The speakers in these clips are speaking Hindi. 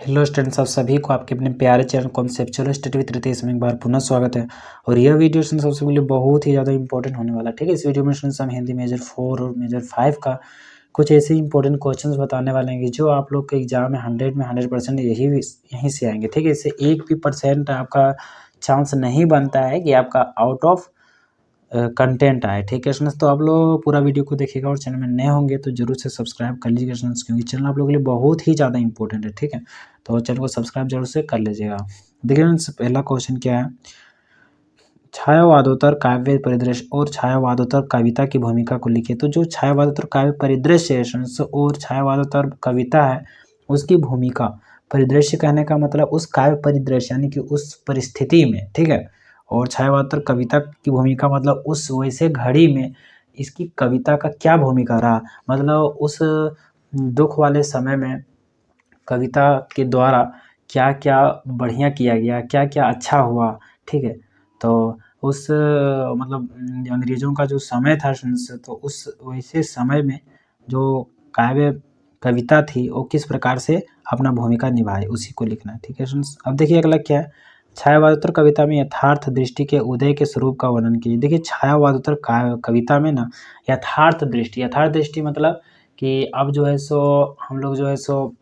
हेलो स्टूडेंट्स, आप सभी को आपके अपने प्यारे channel conceptual study with Ritesh में एक बार पुनः स्वागत है। और यह वीडियो सबसे पहले बहुत ही ज़्यादा इंपॉर्टेंट होने वाला है। ठीक है, इस वीडियो में स्टूडेंट्स हम हिंदी मेजर 4 और मेजर 5 का कुछ ऐसे इंपॉर्टेंट क्वेश्चंस बताने वाले हैं कि जो आप लोग के एग्जाम में 100% यहीं से आएंगे। ठीक है, इससे 1% भी आपका चांस नहीं बनता है कि आपका आउट ऑफ कंटेंट आए। ठीक है स्टूडेंट्स, तो आप लोग पूरा वीडियो को देखिएगा और चैनल में नए होंगे तो जरूर से सब्सक्राइब कर लीजिएगा स्टूडेंट्स, क्योंकि चैनल आप लोगों के लिए बहुत ही ज़्यादा इंपॉर्टेंट है। ठीक है, तो चैनल को सब्सक्राइब जरूर से कर लीजिएगा। देखिए फ्रेंड्स, पहला क्वेश्चन क्या है, छायावादोत्तर काव्य परिदृश्य और छायावादोत्तर कविता की भूमिका को लिखिए। तो जो छायावादोत्तर काव्य परिदृश्य है फ्रेंड्स और छायावादोत्तर कविता है, उसकी भूमिका, परिदृश्य कहने का मतलब उस काव्य परिदृश्य यानी कि उस परिस्थिति में, ठीक है, और छायावादोत्तर कविता की भूमिका मतलब उस वैसे घड़ी में इसकी कविता का क्या भूमिका रहा, मतलब उस दुख वाले समय में कविता के द्वारा क्या क्या बढ़िया किया गया, क्या क्या अच्छा हुआ। ठीक है, तो उस मतलब अंग्रेज़ों का जो समय था तो उस वैसे समय में जो काव्य कविता थी वो किस प्रकार से अपना भूमिका निभाई, उसी को लिखना है। ठीक है फ्रेंड्स, अब देखिए अगला क्या है, छायावादोत्तर कविता में यथार्थ दृष्टि के उदय के स्वरूप का वर्णन कीजिए। देखिए छायावादोत्तर कविता में ना यथार्थ दृष्टि मतलब कि अब जो है सो हम लोग जो है सो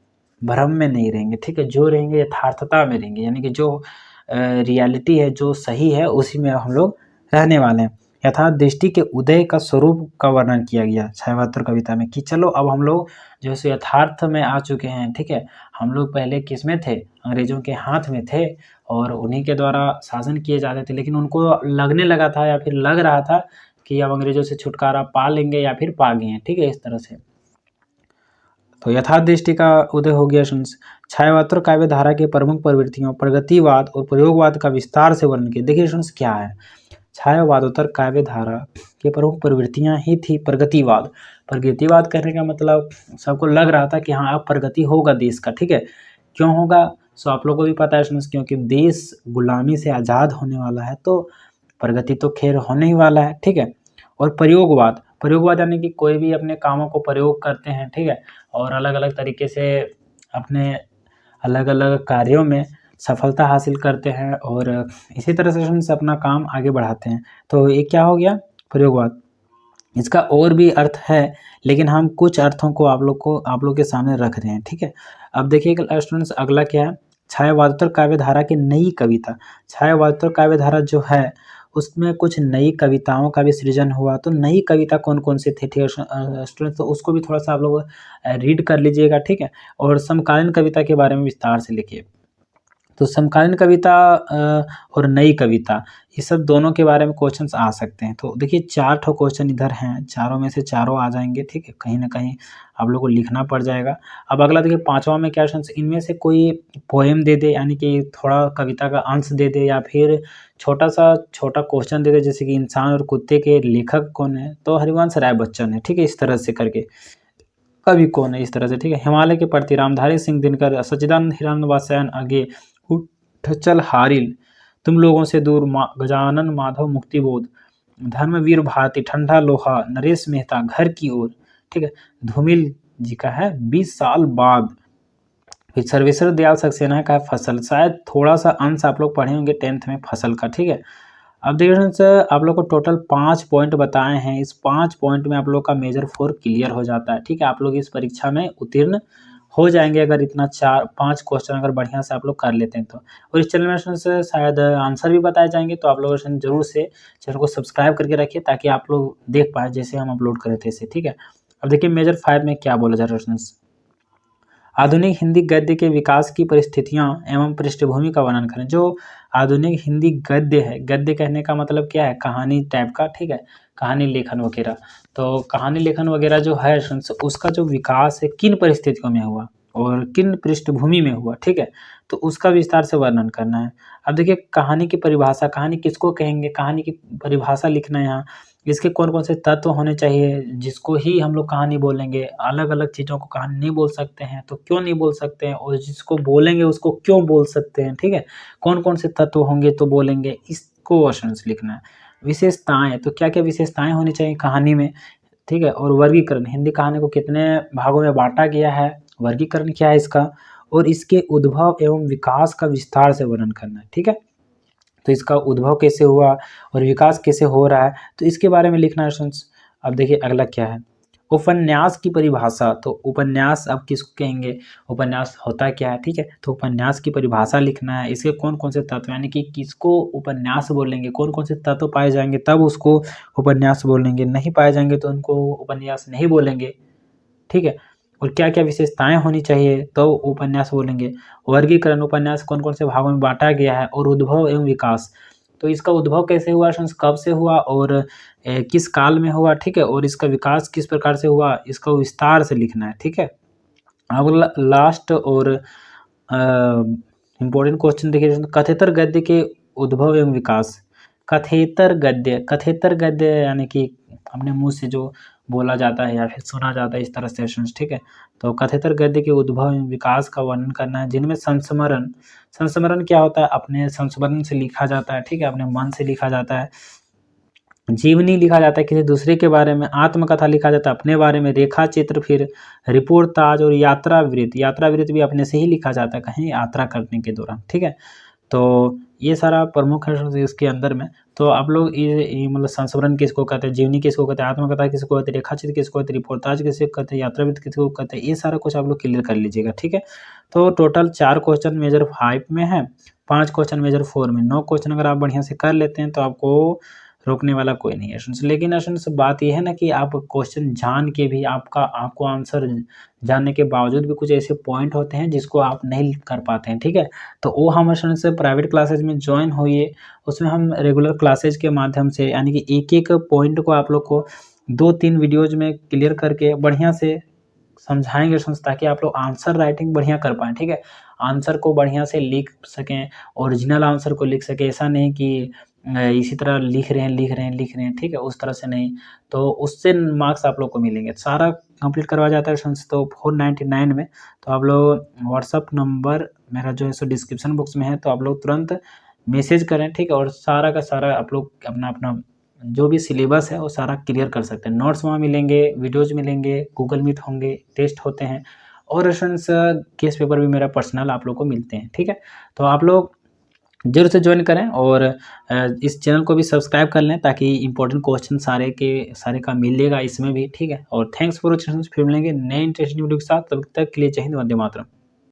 भ्रम में नहीं रहेंगे। ठीक है, जो रहेंगे यथार्थता में रहेंगे, यानी कि जो रियलिटी है, जो सही है, उसी में हम लोग रहने वाले हैं। यथार्थ दृष्टि के उदय का स्वरूप का वर्णन किया गया छायावादोत्तर कविता में कि चलो अब हम लोग जो है यथार्थ में आ चुके हैं। ठीक है, हम लोग पहले किस में थे, अंग्रेजों के हाथ में थे और उन्हीं के द्वारा शासन किए जाते थे, लेकिन उनको लगने लगा था या फिर लग रहा था कि अब अंग्रेजों से छुटकारा पा लेंगे या फिर पा गए हैं। ठीक है, इस तरह से तो यथार्थ दृष्टि का उदय हो गया। छायावादोत्तर काव्य धारा के प्रमुख प्रवृत्तियों प्रगतिवाद और प्रयोगवाद का विस्तार से वर्णन किया। देखिए स्टूडेंट्स, क्या है, छायावादोत्तर काव्य धारा की प्रमुख प्रवृत्तियां ही थी प्रगतिवाद। प्रगतिवाद कहने का मतलब सबको लग रहा था कि हाँ अब प्रगति होगा देश का। ठीक है, क्यों होगा, सो आप लोगों को भी पता है स्टूडेंट्स, क्योंकि देश गुलामी से आज़ाद होने वाला है तो प्रगति तो खैर होने ही वाला है। ठीक है, और प्रयोगवाद यानी कि कोई भी अपने कामों को प्रयोग करते हैं। ठीक है, और अलग अलग तरीके से अपने अलग अलग कार्यों में सफलता हासिल करते हैं और इसी तरह से अपना काम आगे बढ़ाते हैं। तो ये क्या हो गया, प्रयोगवाद। इसका और भी अर्थ है, लेकिन हम कुछ अर्थों को आप लोग के सामने रख रहे हैं। ठीक है, अब देखिए स्टूडेंट्स, अगला क्या है, छायावादोत्तर काव्य धारा की नई कविता। छायावादोत्तर काव्य धारा जो है उसमें कुछ नई कविताओं का भी सृजन हुआ। तो नई कविता कौन कौन सी थी, ठीक है स्टूडेंट्स, तो उसको भी थोड़ा सा आप लोग रीड कर लीजिएगा। ठीक है, और समकालीन कविता के बारे में विस्तार से लिखिए। तो समकालीन कविता और नई कविता, ये सब दोनों के बारे में क्वेश्चंस आ सकते हैं। तो देखिए 4 ठो क्वेश्चन इधर हैं, चारों में से चारों आ जाएंगे। ठीक है, कहीं ना कहीं आप लोग को लिखना पड़ जाएगा। अब अगला देखिए 5वां में क्या, इनमें से कोई पोएम दे दे, यानी कि थोड़ा कविता का अंश दे दे, या फिर छोटा क्वेश्चन दे दे, जैसे कि इंसान और कुत्ते के लेखक कौन है, तो हरिवंश राय बच्चन है। ठीक है, इस तरह से करके कवि कौन है, इस तरह से। ठीक है, हिमालय के प्रति रामधारी सिंह दिनकर, सच्चिदानंद हिरानंद वात्स्यायन आगे उठ चल हारिल, तुम लोगों से दूर गजानन माधव मुक्तिबोध, धर्मवीर भारती, ठंडा लोहा, नरेश मेहता, घर की ओर। ठीक है, धूमिल जी का है 20 साल बाद। फिर सर्वेश्वर दयाल सक्सेना का है फसल, शायद थोड़ा सा अंश आप लोग पढ़े होंगे 10th में फसल का। ठीक है, अब देखिए सर, आप लोग को टोटल 5 पॉइंट बताए हैं। इस 5 पॉइंट में आप लोग का मेजर 4 क्लियर हो जाता है। ठीक है, आप लोग इस परीक्षा में उत्तीर्ण हो जाएंगे अगर इतना 4-5 क्वेश्चन अगर बढ़िया से आप लोग कर लेते हैं तो। और इस चैनल में से शायद आंसर भी बताए जाएंगे, तो आप लोग जरूर से चैनल को सब्सक्राइब करके रखिए ताकि आप लोग देख पाए जैसे हम अपलोड करे थे इसे। ठीक है, अब देखिए मेजर 5 में क्या बोला जा रहा है, आधुनिक हिंदी गद्य के विकास की परिस्थितियां एवं पृष्ठभूमि का वर्णन करें। जो आधुनिक हिंदी गद्य है, गद्य कहने का मतलब क्या है, कहानी टाइप का। ठीक है, कहानी लेखन वगैरह। तो कहानी लेखन वगैरह जो है उसका जो विकास है किन परिस्थितियों में हुआ और किन पृष्ठभूमि में हुआ। ठीक है, तो उसका विस्तार से वर्णन करना है। अब देखिए कहानी की परिभाषा, कहानी किसको कहेंगे, कहानी की परिभाषा लिखना है यहाँ। इसके कौन कौन से तत्व होने चाहिए जिसको ही हम लोग कहानी बोलेंगे, अलग अलग चीज़ों को कहानी नहीं बोल सकते हैं तो क्यों नहीं बोल सकते हैं, और जिसको बोलेंगे उसको क्यों बोल सकते हैं। ठीक है, कौन कौन से तत्व होंगे तो बोलेंगे, इसको क्वेश्चन लिखना है। विशेषताएं, तो क्या क्या विशेषताएं होनी चाहिए कहानी में। ठीक है, और वर्गीकरण, हिंदी कहानी को कितने भागों में बांटा गया है, वर्गीकरण क्या है इसका, और इसके उद्भव एवं विकास का विस्तार से वर्णन करना है, ठीक है। तो इसका उद्भव कैसे हुआ और विकास कैसे हो रहा है, तो इसके बारे में लिखना है स्टूडेंट्स। अब देखिए अगला क्या है, उपन्यास की परिभाषा। तो उपन्यास अब किसको कहेंगे, उपन्यास होता क्या है, ठीक है। तो उपन्यास की परिभाषा लिखना है, इसके कौन कौन से तत्व, यानी कि किसको उपन्यास बोलेंगे, कौन कौन से तत्व पाए जाएंगे तब उसको उपन्यास बोलेंगे, नहीं पाए जाएंगे तो उनको उपन्यास नहीं बोलेंगे, ठीक है। और क्या क्या विशेषताएं होनी चाहिए तो उपन्यास बोलेंगे। वर्गीकरण, उपन्यास कौन कौन से भागों में बांटा गया है। और उद्भव एवं विकास, तो इसका उद्भव कैसे हुआ, कब से हुआ और किस काल में हुआ, ठीक है। और इसका विकास किस प्रकार से हुआ, इसका विस्तार से लिखना है, ठीक है। अब लास्ट और इम्पोर्टेंट क्वेश्चन देखिए, कथेतर गद्य के उद्भव एवं विकास। कथेतर गद्य, कथेतर गद्य यानी कि अपने मुंह से जो बोला जाता है या फिर सुना जाता है इस तरह से, ठीक है। तो कथेतर गद्य के उद्भव एवं विकास का वर्णन करना है, जिनमें संस्मरण, संस्मरण क्या होता है, अपने संस्मरण से लिखा जाता है, ठीक है, अपने मन से लिखा जाता है। जीवनी लिखा जाता है किसी दूसरे के बारे में, आत्मकथा लिखा जाता है अपने बारे में, रेखा चित्र, फिर रिपोर्टाज और यात्रा वृत्त, यात्रा वृत्त भी अपने से ही लिखा जाता है कहीं यात्रा करने के दौरान, ठीक है। तो ये सारा प्रमुख है इसके अंदर में। तो आप लोग ये मतलब संस्मरण किसको कहते हैं, जीवनी किसको कहते हैं, आत्मकथा किसको कहते हैं, रेखा चित्र किसको कहते हैं, रिपोर्टाज किसको कहते हैं, यात्रा वृत्त किसको कहते हैं, ये सारा कुछ आप लोग क्लियर कर लीजिएगा, ठीक है। तो टोटल 4 क्वेश्चन मेजर 5 में है, 5 क्वेश्चन मेजर 4 में, 9 क्वेश्चन अगर आप बढ़िया से कर लेते हैं तो आपको रोकने वाला कोई नहीं है स्टूडेंट्स। लेकिन स्टूडेंट्स बात यह है ना कि आप क्वेश्चन जान के भी आपको आंसर जानने के बावजूद भी कुछ ऐसे पॉइंट होते हैं जिसको आप नहीं कर पाते हैं, ठीक है। तो वो हम स्टूडेंट्स प्राइवेट क्लासेज में ज्वाइन होइए, उसमें हम रेगुलर क्लासेज के माध्यम से यानी कि एक एक पॉइंट को आप लोग को 2-3 वीडियोज में क्लियर करके बढ़िया से समझाएंगे स्टूडेंट्स, ताकि आप लोग आंसर राइटिंग बढ़िया कर पाएँ, ठीक है। आंसर को बढ़िया से लिख सकें, ओरिजिनल आंसर को लिख सकें, ऐसा नहीं कि इसी तरह लिख रहे हैं, ठीक है, उस तरह से नहीं। तो उससे मार्क्स आप लोग को मिलेंगे, सारा कंप्लीट करवाया जाता है स्टूडेंट्स तो 499 में। तो आप लोग व्हाट्सअप नंबर मेरा जो है सो डिस्क्रिप्शन बॉक्स में है, तो आप लोग तुरंत मैसेज करें, ठीक है। और सारा का सारा आप लोग अपना अपना जो भी सिलेबस है वो सारा क्लियर कर सकते हैं, नोट्स वहाँ मिलेंगे, वीडियोज़ मिलेंगे, गूगल मीट होंगे, टेस्ट होते हैं, और स्टूडेंट्स केस पेपर भी मेरा पर्सनल आप लोग को मिलते हैं, ठीक है। तो आप लोग जरूर से ज्वाइन करें और इस चैनल को भी सब्सक्राइब कर लें, ताकि इंपॉर्टेंट क्वेश्चन सारे के सारे का मिलेगा इसमें भी, ठीक है। और थैंक्स फॉर वॉचिंग, फिर मिलेंगे नए इंटरेस्टिंग वीडियो के साथ, तब तक के लिए जय हिंद, वंदे मातरम।